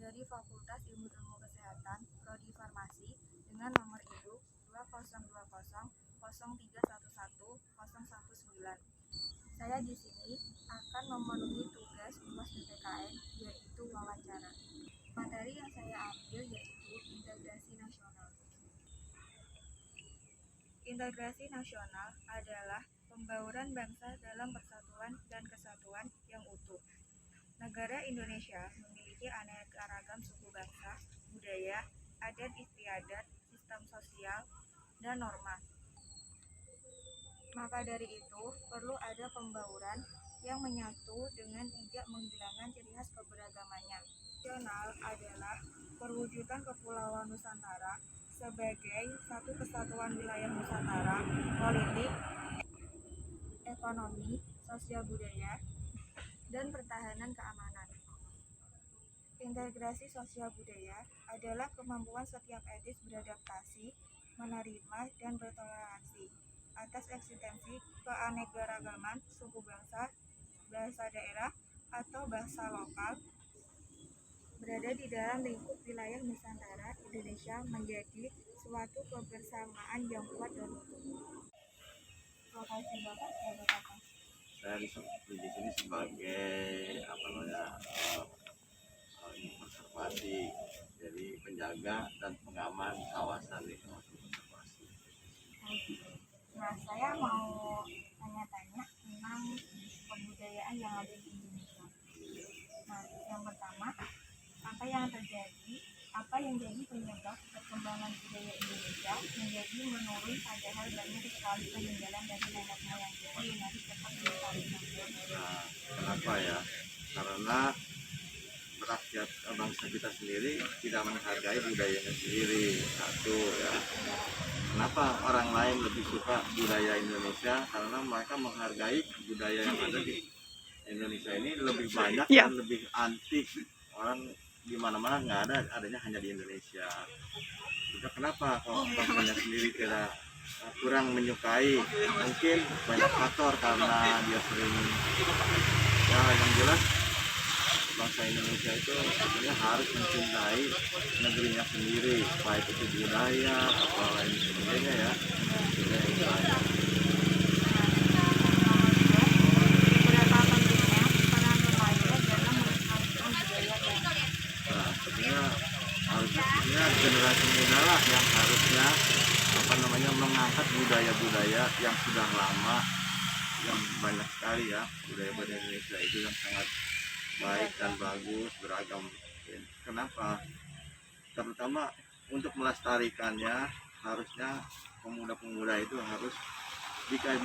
dari Fakultas Ilmu Kesehatan, Prodi Farmasi dengan nomor induk 202003110119. Saya di sini akan memenuhi tugas UAS PPKN, yaitu wawancara. Materi yang saya ambil yaitu integrasi nasional. Integrasi nasional adalah pembauran bangsa dalam persatuan dan kesatuan yang utuh. Negara Indonesia memiliki aneka ragam suku bangsa, budaya, adat istiadat, sistem sosial, dan norma. Maka dari itu, perlu ada pembauran yang menyatu dengan tidak menghilangkan ciri khas keberagamannya. Nasional adalah perwujudan Kepulauan Nusantara sebagai satu kesatuan wilayah Nusantara, politik, ekonomi, sosial budaya, dan pertahanan keamanan. Integrasi sosial budaya adalah kemampuan setiap etnis beradaptasi, menerima, dan bertoleransi atas eksistensi keanekaragaman suku bangsa, bahasa daerah, atau bahasa lokal berada di dalam lingkup wilayah Nusantara Indonesia menjadi suatu kebersamaan yang kuat dan utuh. Lokasi Bapak sebagai apa? Saya di sini sebagai konservasi, jadi penjaga dan pengaman kawasan konservasi. Nah, saya mau tanya-tanya tentang kebudayaan yang ada di Indonesia. Nah, yang pertama, apa yang jadi penyebab perkembangan budaya Indonesia menjadi menurun padahal banyak sekali peninggalan dari nenek moyang kita yang harus tetap dilestarikan? Nah, kenapa ya? Karena rakyat bangsa kita sendiri tidak menghargai budayanya sendiri. Satu ya. Kenapa orang lain lebih suka budaya Indonesia? Karena mereka menghargai budaya yang ada di Indonesia ini lebih banyak dan lebih antik. Orang di mana-mana nggak ada, adanya hanya di Indonesia. Juga kenapa kok bangsa sendiri tidak kurang menyukai? Mungkin banyak faktor, karena dia sering, ya yang jelas bangsa Indonesia itu sebenarnya harus mencintai negerinya sendiri, baik itu budaya atau lain sebagainya ya. Harusnya generasi muda lah yang harusnya mengangkat budaya-budaya yang sudah lama, yang banyak sekali ya, budaya-budaya Indonesia itu yang sangat baik dan bagus, beragam. Kenapa? Terutama untuk melestarikannya, harusnya pemuda-pemuda itu harus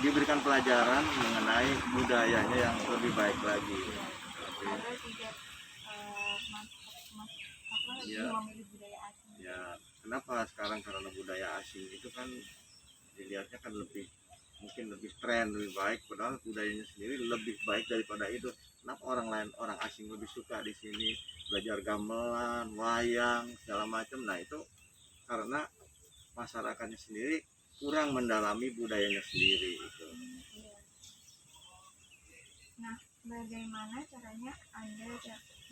diberikan pelajaran mengenai budayanya yang lebih baik lagi. Ya, kenapa sekarang? Karena budaya asing itu kan dilihatnya kan mungkin lebih tren, lebih baik, padahal budayanya sendiri lebih baik daripada itu. Kenapa orang asing lebih suka di sini belajar gamelan, wayang, segala macam? Nah, itu karena masyarakatnya sendiri kurang mendalami budayanya sendiri itu. Nah, bagaimana caranya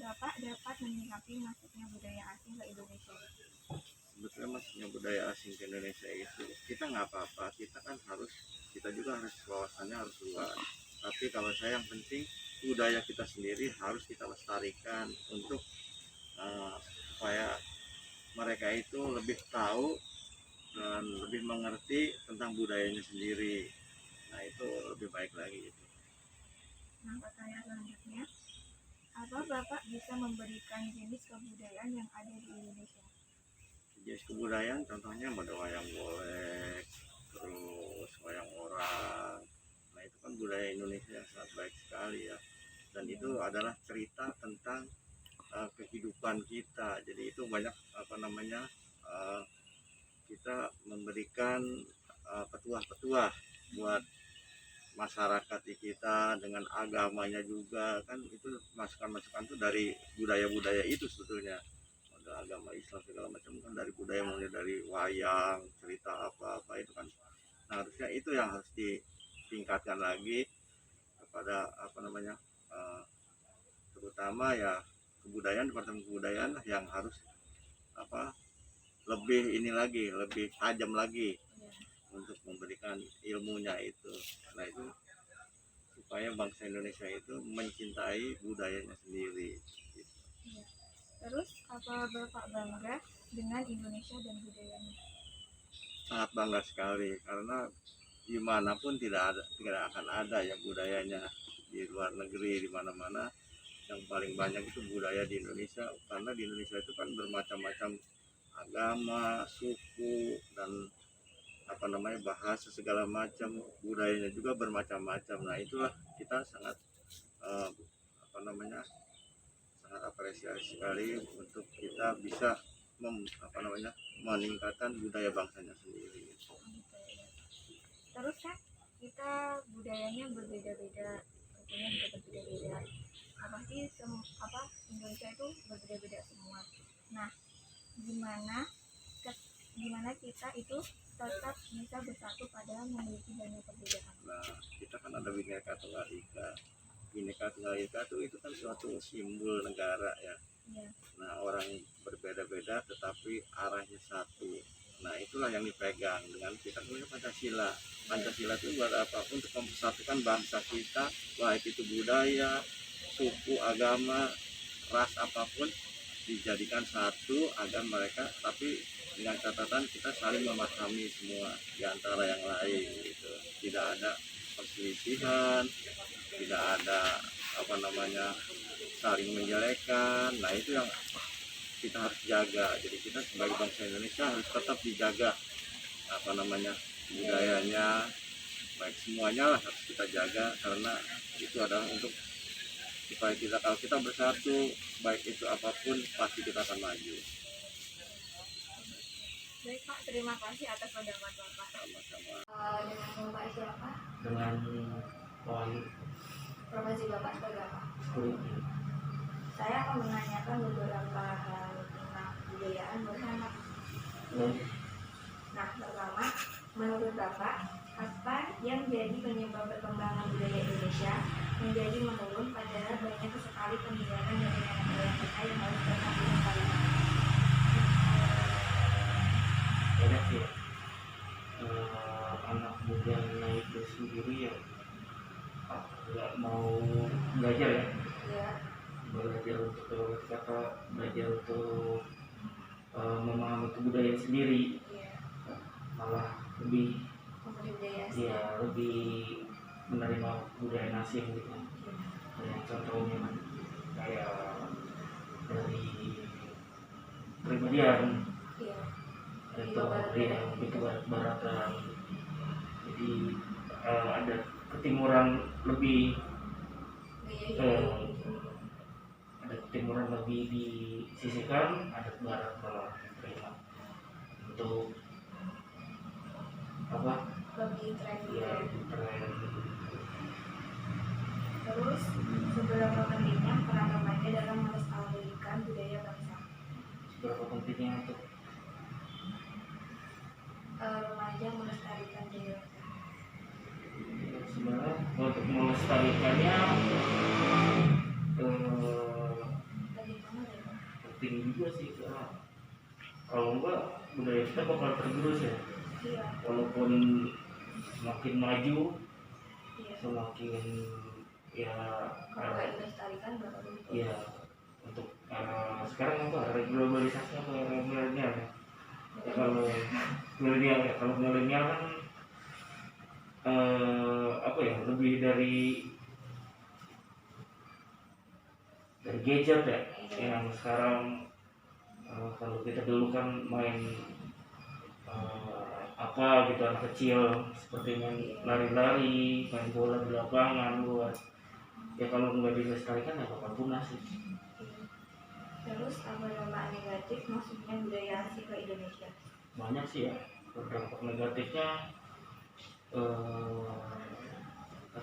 Bapak dapat menyikapi masuknya budaya asing ke Indonesia? Sebetulnya masuknya budaya asing ke Indonesia itu kita nggak apa-apa, kita juga harus wawasannya harus luas. Tapi kalau saya yang penting budaya kita sendiri harus kita lestarikan untuk supaya mereka itu lebih tahu dan lebih mengerti tentang budayanya sendiri. Nah, itu lebih baik lagi itu. Nah, pertanyaan selanjutnya, apa Bapak bisa memberikan jenis kebudayaan yang ada di Indonesia? Jenis kebudayaan contohnya ada wayang golek, terus wayang orang. Nah, itu kan budaya Indonesia yang sangat baik sekali ya. Dan itu adalah cerita tentang kehidupan kita. Jadi itu banyak kita memberikan petuah-petuah buat masyarakat kita dengan agamanya juga, kan itu masukan-masukan itu dari budaya-budaya itu sebetulnya. Ada agama Islam segala macam kan dari budaya, mulai dari wayang, cerita apa-apa itu kan. Nah, harusnya itu yang harus ditingkatkan lagi kepada terutama ya departemen kebudayaan lah yang harus apa lebih ini lagi, lebih tajam lagi Iya. untuk memberikan ilmunya itu. Nah itu supaya bangsa Indonesia itu mencintai budayanya sendiri. Iya. Terus apa Bapak bangga dengan Indonesia dan budayanya? Sangat bangga sekali karena dimanapun tidak akan ada yang budayanya di luar negeri, di mana-mana yang paling banyak itu budaya di Indonesia, karena di Indonesia itu kan bermacam-macam agama, suku, dan apa namanya bahasa segala macam, budayanya juga bermacam-macam. Nah itulah kita sangat apa namanya sangat apresiasi sekali untuk kita bisa meningkatkan budaya bangsanya sendiri. Gitu ya. Terus kan kita budayanya berbeda-beda, sukunya juga berbeda-beda. Indonesia itu berbeda-beda semua. Nah, gimana gimana kita itu tetap bisa bersatu padahal memiliki banyak perbedaan? Nah, kita kan ada Bhinneka Tunggal Ika. Bhinneka Tunggal Ika itu kan suatu simbol negara ya. Iya. Nah, orang berbeda-beda tetapi arahnya satu. Nah, itulah yang dipegang dengan kita punya Pancasila. Pancasila itu buat apa? Untuk mempersatukan bangsa kita, baik itu budaya, suku, agama, ras apapun dijadikan satu agar mereka, tapi dengan catatan kita saling memahami semua di antara yang lain gitu. Tidak ada perselisihan, tidak ada saling menjelekan. Nah itu yang kita harus jaga. Jadi kita sebagai bangsa Indonesia harus tetap dijaga budayanya, baik semuanya lah harus kita jaga, karena itu adalah untuk supaya kalau kita bersatu, baik itu apapun, pasti kita akan maju. Baik Pak, terima kasih atas pendapat Bapak. Sama-sama. Dengan Bapak siapa? Dengan wali Profesi Bapak sebagai apa? kulitnya. Saya akan menanyakan beberapa hal tentang kebudayaan bersama. Nah, pertama, menurut Bapak, apa yang jadi penyebab perkembangan budaya Indonesia menjadi menurun padahal banyak sekali peninggalan dari nenek moyang kita yang harus tetap dilestarikan? Banyak ya anak muda naik bus sendiri ya nggak mau belajar ya, Ya, belajar untuk berkata, belajar untuk memahami kebudayaan sendiri, ya, malah lebih budaya dia lebih menerima budaya asing gitu. Kayak contohnya kan kayak dari pribadian ya, atau dia itu barat-baratan, jadi ada ketimuran lebih ada ketimuran lebih disisihkan, ada barat malah terima untuk apa lebih tren. ya tren. Terus, seberapa pentingnya peran remaja dalam melestarikan budaya bangsa? Seberapa pentingnya untuk Remaja melestarikan budaya bangsa. sebenarnya untuk melestarikannya Bagaimana ya Pak? penting juga sih, karena kalau enggak budaya kita bakal tergerus ya, Iya, walaupun semakin maju iya. semakin ya Kalau nggak dilestarikan bakal begitu. ya untuk sekarang apa globalisasi apa milenial ya. Kalau milenial kan apa ya, lebih dari gadget ya, yang sekarang kalau kita dulu kan main apa gitu anak kecil seperti main lari-lari, main bola di lapangan luas ya, kalau nggak dilestarikan ya bakal punah sih. Terus apa dampak negatif masuknya budaya asing ke Indonesia? Banyak sih ya berdampak negatifnya,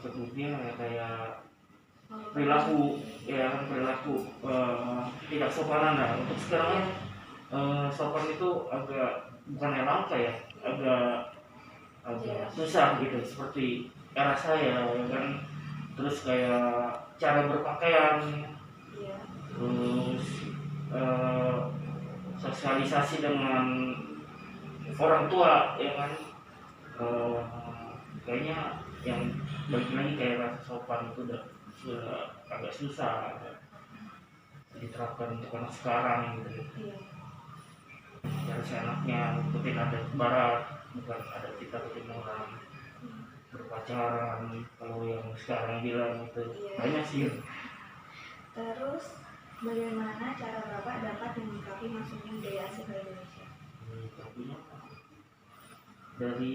sebutnya ya kayak perilaku ya kan, perilaku tidak sopanan lah. Untuk sekarang sopan itu agak bukan langka ya, agak susah gitu, seperti era saya ya kan. Terus kayak cara berpakaian Iya. terus sosialisasi dengan orang tua ya kan. Kayaknya yang balik lagi kayak rasa sopan itu sudah agak susah diterapkan untuk anak sekarang gitu. Iya. Cara seenaknya ikutin adat barat, bukan adat kita ketimuran, berpacaran kalau yang sekarang bilang itu. Iya. Banyak sih. Terus bagaimana cara Bapak dapat menyikapi masuknya budaya asing ke Indonesia? Tentunya dari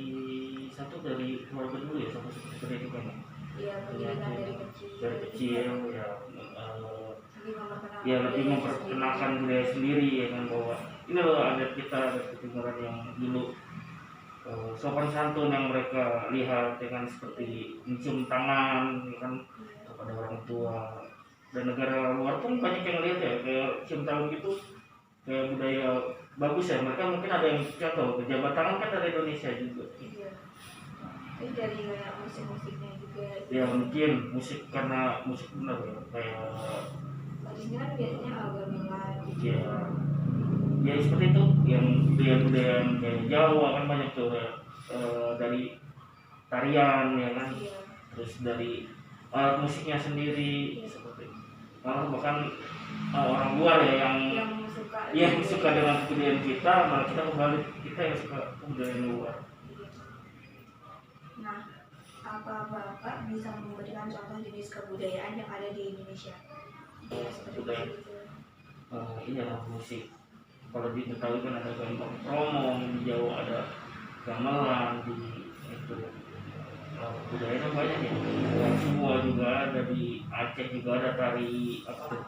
keluarga dulu ya, satu pendidikan ya. Iya, pendidikan dari kecil. Dari kecil ya, Lebih ya lebih memperkenalkan budaya sendiri ya kan, bahwa ini loh adat kita, adat ketimuran yang dulu sopan santun yang mereka lihat ya kan, seperti mencium tangan ya kan kepada orang tua. Dan negara luar pun banyak yang lihat ya, kayak cium tangan gitu kayak budaya bagus ya. Mereka mungkin ada yang contoh pejabat tangan kan dari Indonesia juga. Iya. Ini dari kayak musik-musiknya juga. Ya mungkin musik, karena musik benar ya kayak Tadinya kan biasanya gamelan. ya, ya seperti itu yang budaya-budaya kayak Jawa kan banyak tuh ya, dari tarian ya kan, Iya. terus dari alat musiknya sendiri seperti malah bahkan orang luar ya yang suka dengan kebudayaan kita, malah kita kembali kita yang suka kebudayaan luar. Nah, apa Bapak bisa memberikan contoh jenis kebudayaan yang ada di Indonesia? Ya, seperti Budaya. itu. Iya musik. Kalau di Betawi kan ada gambang kromong, di Jawa ada gamelan, di itu budayanya banyak ya. Semua juga ada, di Aceh juga ada tari apa tuh?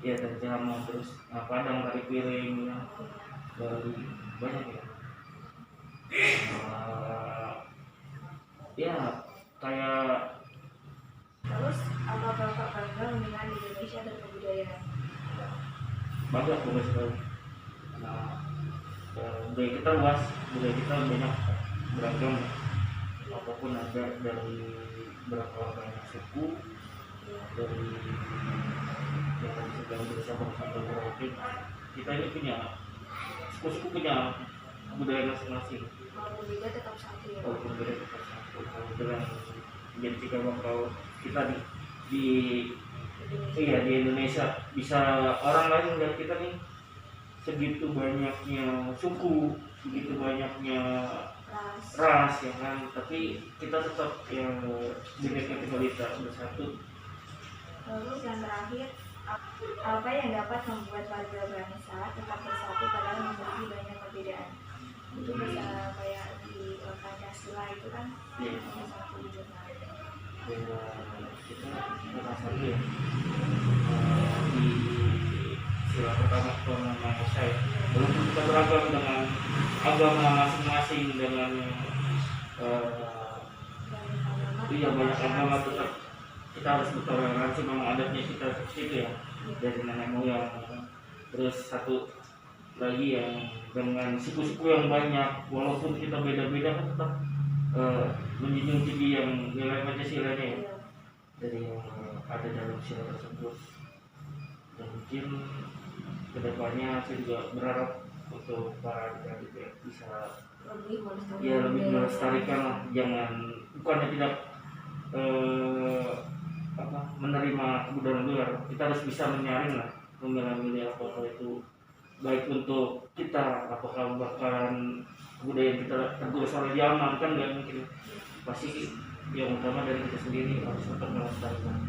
Ya tari jaman, terus Padang tari piring ya. Dari banyak ya. Ya kayak Terus, apa Bapak bangga dengan Indonesia dan kebudayaan? bangga bangga sekali. Nah, budaya kita luas, budaya kita banyak beragam, apapun ada, dari berapa banyak suku, dari yang tadi sudah berusaha bersama berarti kita ini punya suku-suku punya budaya masing-masing. Walaupun juga tetap satu ya. Walaupun beda tetap satu. Kemudian jadi jika bakal kita di iya di Indonesia bisa orang lain melihat kita nih segitu banyaknya suku, segitu banyaknya ras ya kan, tapi kita tetap yang Bhinneka Tunggal Ika bersatu. Terus yang terakhir, apa yang dapat membuat warga bangsa tetap bersatu padahal memiliki banyak perbedaan? Itu bisa kayak di Pancasila itu kan Iya. ada satu jurnal. Ya, kita merasa ya di sila pertama Tuhan Yang Maha Esa ya. Walaupun kita beragam dengan agama masing-masing, dengan iya banyak agama, tetap kita harus bertoleransi. Memang adatnya kita seperti itu ya, dari nenek moyang. Terus satu lagi yang dengan suku-suku yang banyak, walaupun kita beda-beda kan tetap menjunjung tinggi yang nilai Pancasilanya ya, dari yang ada dalam sila tersebut. Dan mungkin kedepannya saya juga berharap untuk para adik-adik ya bisa lebih melestarikan lah, jangan bukannya tidak menerima kebudayaan luar, kita harus bisa menyaring lah, memilah-milih apakah itu baik untuk kita, apakah bahkan budaya kita tergerus oleh zaman, kan nggak mungkin. Pasti yang utama dari kita sendiri harus tetap melestarikan.